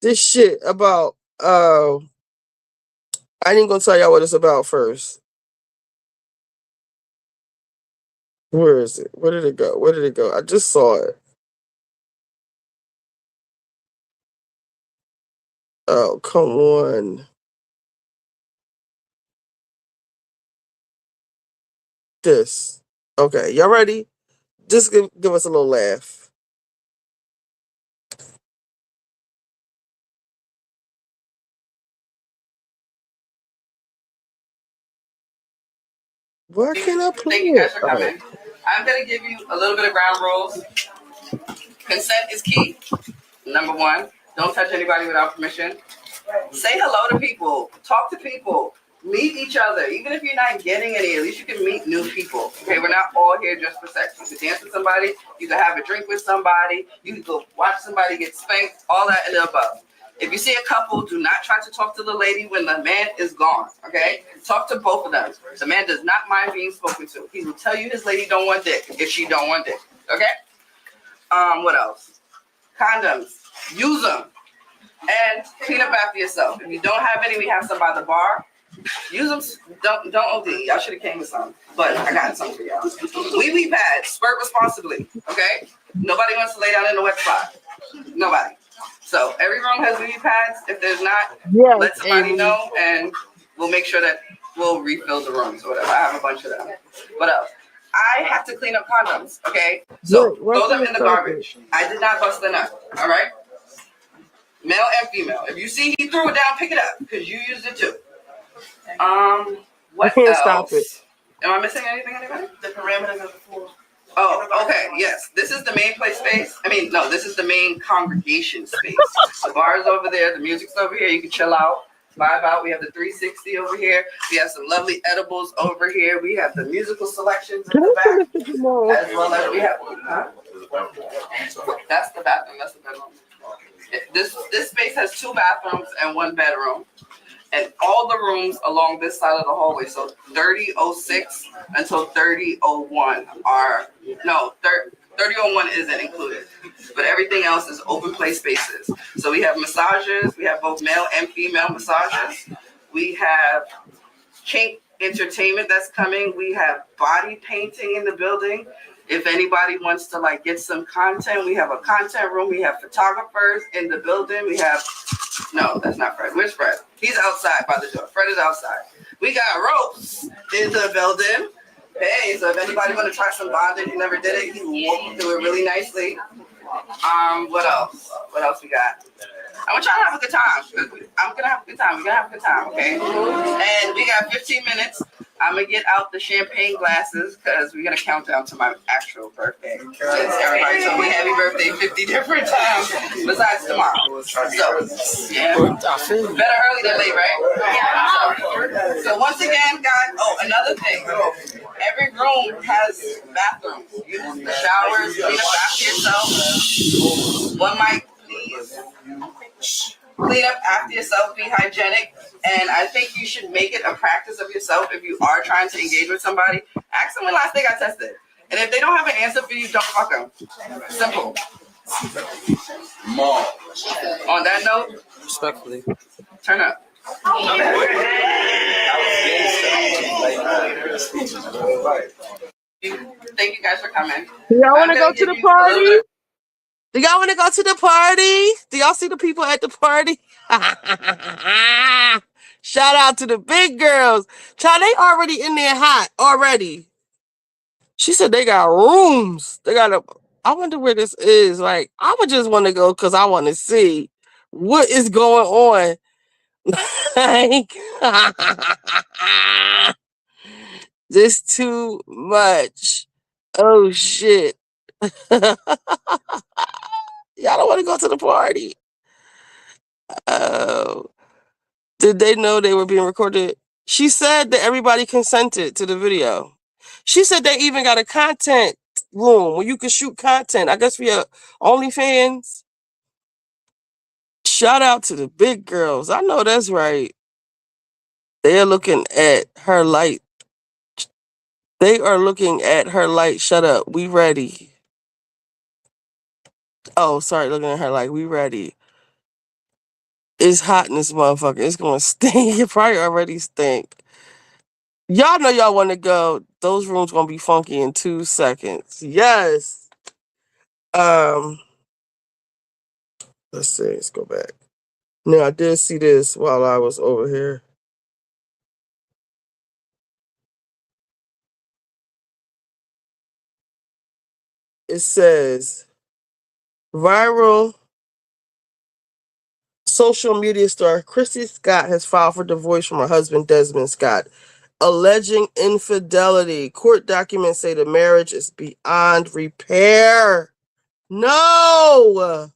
this shit about, I ain't going to tell y'all what it's about first. Where is it? Where did it go? Where did it go? I just saw it. Oh, come on. This. Okay, y'all ready? Just give us a little laugh. Why can't I play Thank you guys it? for coming. I'm going to give you a little bit of ground rules. Consent is key. Number one, don't touch anybody without permission. Say hello to people. Talk to people. Meet each other. Even if you're not getting any, at least you can meet new people. Okay, we're not all here just for sex. You can dance with somebody. You can have a drink with somebody. You can go watch somebody get spanked. All that and the above. If you see a couple, do not try to talk to the lady when the man is gone, okay? Talk to both of them. The man does not mind being spoken to. He will tell you his lady don't want dick if she don't want dick, okay? What else? Condoms. Use them. And clean up after yourself. If you don't have any, we have some by the bar. Use them. Don't OD. Y'all should have came with some, but I got some for y'all. Wee pads. Squirt responsibly. Okay. Nobody wants to lay down in the wet spot. Nobody. So every room has wee pads. If there's not, let somebody know, and we'll make sure that we'll refill the rooms or whatever. I have a bunch of them. What else? I have to clean up condoms. Okay. So throw them in the garbage. I did not bust the nut. All right. Male and female. If you see he threw it down, pick it up because you used it too. What I can't else? stop it. Am I missing anything, anybody? The parameters of the floor. Oh, okay, yes. This is the main play space. I mean, no, this is the main congregation space. The bar is over there. The music's over here. You can chill out, vibe out. We have the 360 over here. We have some lovely edibles over here. We have the musical selections in the back. As well as we have... Huh? That's the bathroom. That's the bedroom. This space has 2 bathrooms and 1 bedroom. And all the rooms along this side of the hallway, so 3006 until 3001 are, no, 3001 isn't included, but everything else is open play spaces. So we have massages, we have both male and female massages. We have kink entertainment that's coming. We have body painting in the building. If anybody wants to like get some content, we have a content room. We have photographers in the building. We have, no, that's not Fred. Where's Fred? He's outside by the door. Fred is outside. We got ropes in the building. Hey, so if anybody want to try some bondage, you never did it, he will walk you through it really nicely. What else? What else we got? I want y'all to have a good time. I'm gonna have a good time. We're gonna have a good time, okay? And we got 15 minutes. I'm gonna get out the champagne glasses because we're gonna count down to my actual birthday. Since everybody told me happy birthday 50 different times besides tomorrow. So yeah, better early than late, right? So once again, guys. Oh, another thing. Every room has bathrooms. Use the showers. Clean up after yourself. One mic, please. Clean up after yourself, be hygienic, and I think you should make it a practice of yourself if you are trying to engage with somebody. Ask them when last they got tested. And if they don't have an answer for you, don't fuck them. Simple. Mom. On that note, respectfully, turn up. Thank you guys for coming. Do y'all want to go to the party? Do y'all want to go to the party? Do y'all see the people at the party? Shout out to the big girls. Child, they already in there hot already. She said they got rooms. They got a. I wonder where this is. Like, I would just want to go because I want to see what is going on. Like, this too much. Oh shit. Y'all don't want to go to the party. Oh. Did they know they were being recorded? She said that everybody consented to the video. She said they even got a content room where you can shoot content. I guess for your OnlyFans. Shout out to the big girls. I know that's right. They're looking at her light. They are looking at her light. Shut up. We ready. Oh, sorry. Looking at her like we ready. It's hot in this motherfucker. It's gonna stink. It probably already stink. Y'all know y'all want to go. Those rooms gonna be funky in 2 seconds. Yes. Let's see. Let's go back. Now I did see this while I was over here. It says viral social media star Kristy Scott has filed for divorce from her husband Desmond Scott, alleging infidelity. Court documents say the marriage is beyond repair. No.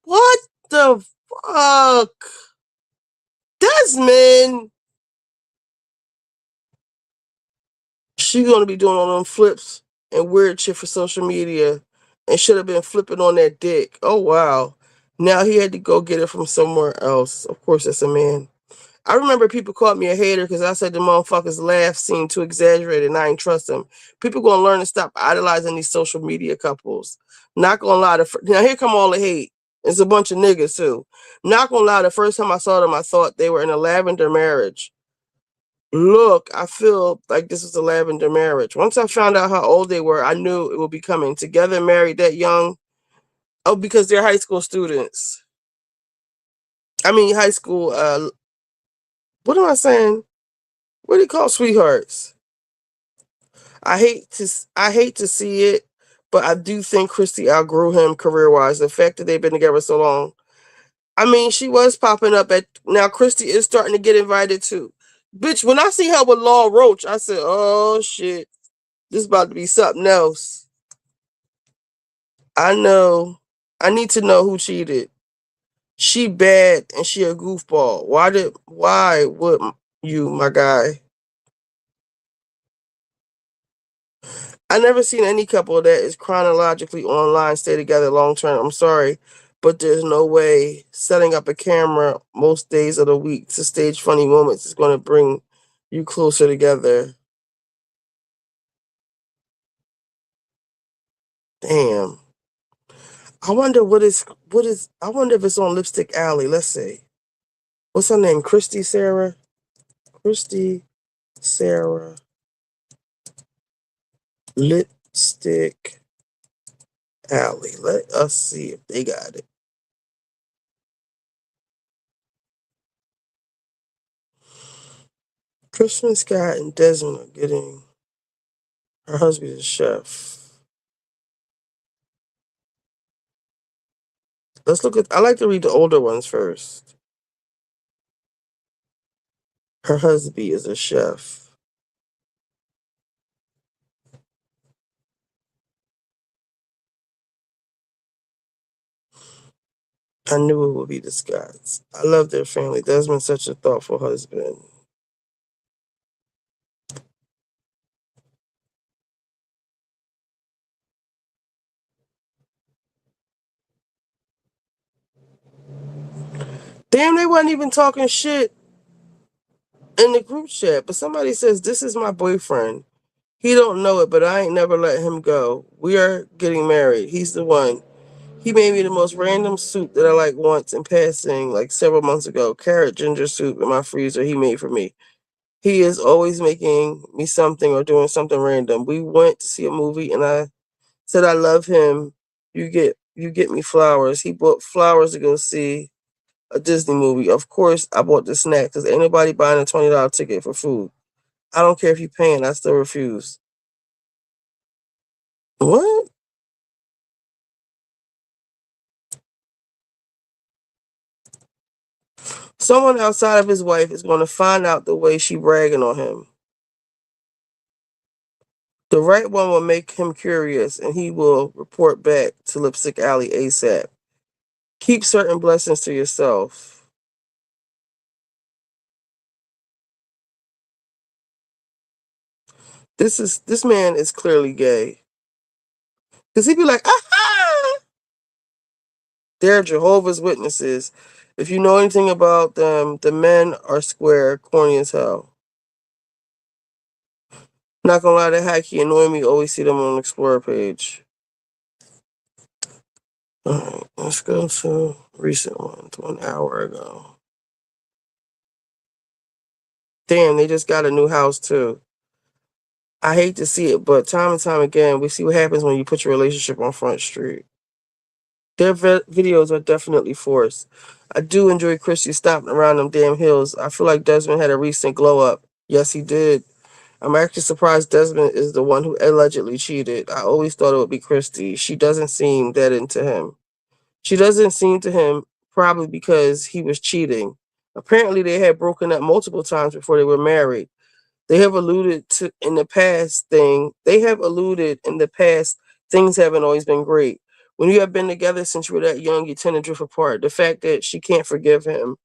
What the fuck? Desmond. She gonna be doing all them flips and weird shit for social media and should have been flipping on that dick. Oh wow. Now he had to go get it from somewhere else. Of course, that's a man. I remember people called me a hater because I said the motherfuckers laugh seemed too exaggerated and I ain't trust them. People gonna learn to stop idolizing these social media couples. Not gonna lie. Now here come all the hate. It's a bunch of niggas too. Not gonna lie, the first time I saw them, I thought they were in a lavender marriage. Look, I feel like this was a lavender marriage. Once I found out how old they were, I knew it would be coming. Together, married that young. Oh, because they're high school students. I mean, high school. What am I saying? What do you call sweethearts? I hate to see it, but I do think Kristy outgrew him career wise. The fact that they've been together so long. I mean, she was popping up at now. Kristy is starting to get invited too. Bitch, when I see her with Law Roach, I said, "Oh shit, this is about to be something else." I know. I need to know who cheated. She bad and she a goofball. Why would you, my guy? I never seen any couple that is chronologically online stay together long term. I'm sorry, but there's no way setting up a camera most days of the week to stage funny moments is going to bring you closer together. Damn. I wonder I wonder if it's on Lipstick Alley. Let's see. What's her name? Kristy Sarah? Kristy Sarah Lipstick Alley. Let us see if they got it. Christmas Scott and Desmond are getting her husband is a chef. Let's look at I like to read the older ones first. Her husband is a chef. I knew it would be the Scotts. I love their family. Desmond's such a thoughtful husband. Damn, they wasn't even talking shit in the group chat. But somebody says, "This is my boyfriend. He don't know it, but I ain't never let him go. We are getting married. He's the one. He made me the most random soup that I like once in passing, like several months ago. Carrot ginger soup in my freezer he made for me. He is always making me something or doing something random. We went to see a movie and I said I love him. You get me flowers. He bought flowers to go see a Disney movie. Of course, I bought the snack because ain't nobody buying a $20 ticket for food. I don't care if you're paying. I still refuse." What? Someone outside of his wife is going to find out the way she bragging on him. The right one will make him curious, and he will report back to Lipstick Alley ASAP. Keep certain blessings to yourself. This man is clearly gay. Cause he'd be like, aha! They're Jehovah's Witnesses. If you know anything about them, the men are square, corny as hell. Not gonna lie, that hacky annoy me. Always see them on the Explorer page. Alright, let's go to recent ones, 1 hour ago. Damn, they just got a new house too. I hate to see it, but time and time again, we see what happens when you put your relationship on Front Street. Their videos are definitely forced. I do enjoy Kristy stopping around them damn hills. I feel like Desmond had a recent glow up. Yes, he did. I'm actually surprised Desmond is the one who allegedly cheated. I always thought it would be Kristy. She doesn't seem that into him. She doesn't seem to him probably because he was cheating. Apparently, they had broken up multiple times before they were married. They have alluded to in the past thing. They have alluded in the past things haven't always been great. When you have been together since you were that young, you tend to drift apart. The fact that she can't forgive him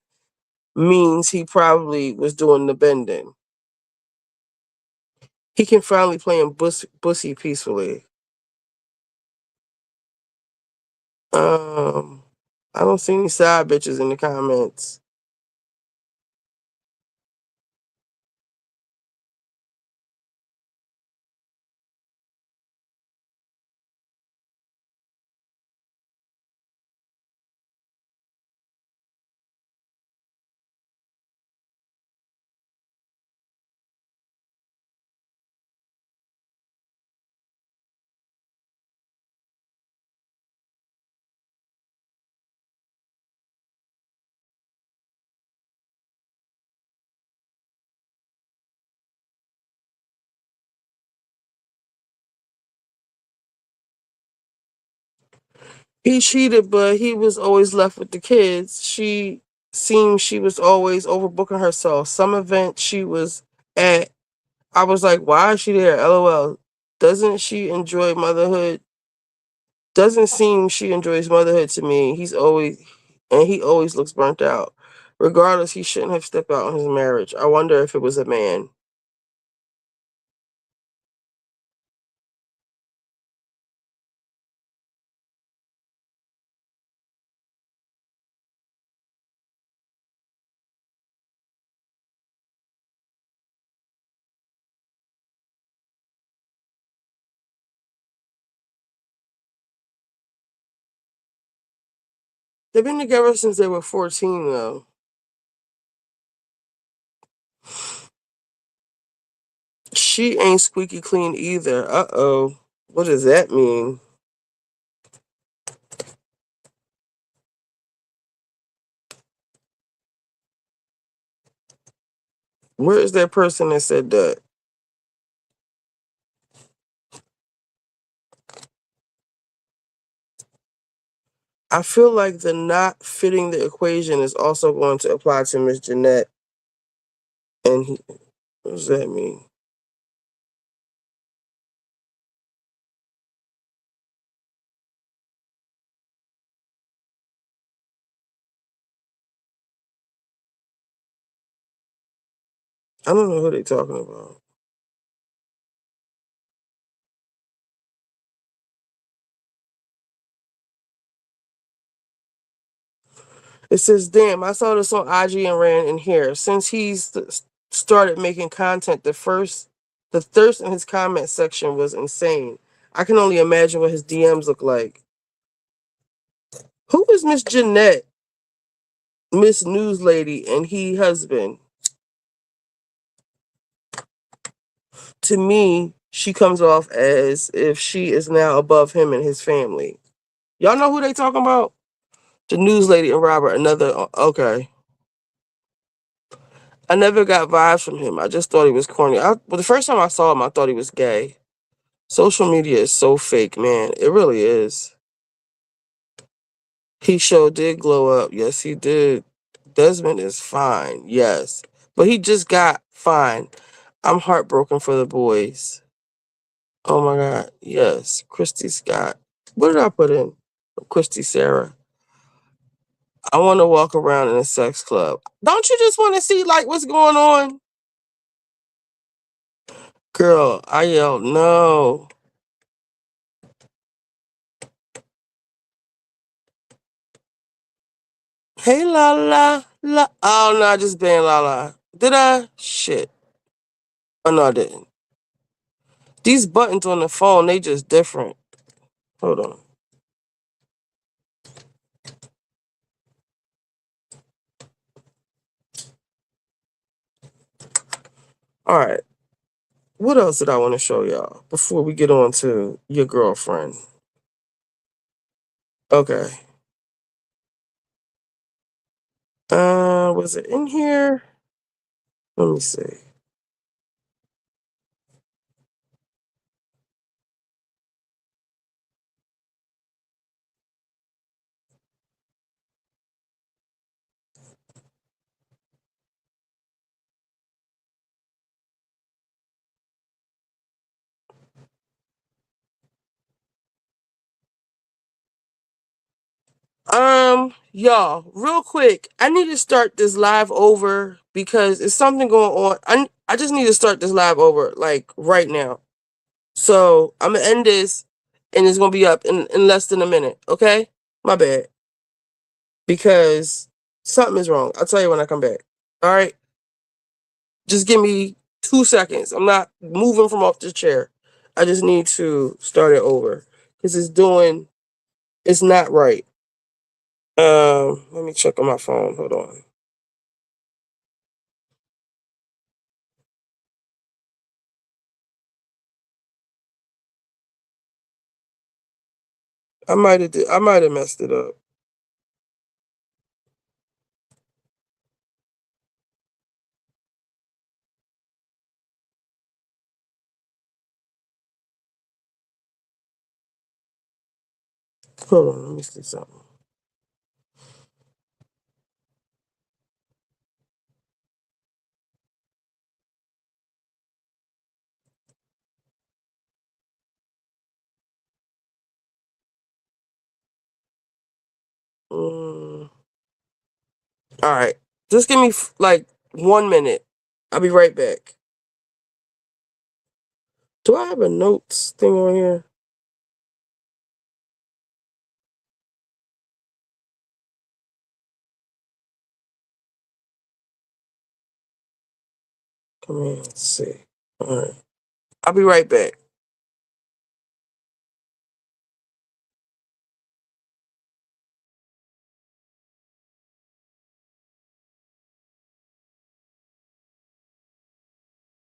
means he probably was doing the bending. He can finally play him bussy peacefully. Um, I don't see any side bitches in the comments. He cheated, but he was always left with the kids. She seemed she was always overbooking herself. Some event she was at, I was like, why is she there? LOL. Doesn't she enjoy motherhood? Doesn't seem she enjoys motherhood to me. He always looks burnt out. Regardless, he shouldn't have stepped out on his marriage. I wonder if it was a man. They've been together since they were 14, though. She ain't squeaky clean either. Uh-oh. What does that mean? Where is that person that said that? I feel like the not fitting the equation is also going to apply to Miss Jeanette. What does that mean? I don't know who they're talking about. It says, damn, I saw this on IG and ran in here. Since he's started making content, the thirst in his comment section was insane. I can only imagine what his DMs look like. Who is Miss Jeanette? Miss News Lady and he husband. To me, she comes off as if she is now above him and his family. Y'all know who they talking about? The News Lady and Robert. Okay. I never got vibes from him. I just thought he was corny. The first time I saw him, I thought he was gay. Social media is so fake, man. It really is. He sure did glow up. Yes, he did. Desmond is fine. Yes. But he just got fine. I'm heartbroken for the boys. Oh my God. Yes. Kristy Scott. What did I put in? Kristy Sarah. I want to walk around in a sex club. Don't you just want to see like what's going on? Girl, I yelled no. Hey la la la. Oh no, I just banned la la. Did I? Shit. Oh no, I didn't. These buttons on the phone, they just different. Hold on. All right. What else did I want to show y'all before we get on to your girlfriend? Okay. Was it in here? Let me see. Y'all, real quick, I need to start this live over because it's something going on. I just need to start this live over like right now. So I'm gonna end this and it's gonna be up in less than a minute, okay? My bad. Because something is wrong. I'll tell you when I come back. All right? Just give me 2 seconds. I'm not moving from off the chair. I just need to start it over. Because it's not right. Let me check on my phone. Hold on. I might have messed it up. Hold on, let me see something. All right, just give me like 1 minute. I'll be right back. Do I have a notes thing on here? Come in, let's see. All right, I'll be right back.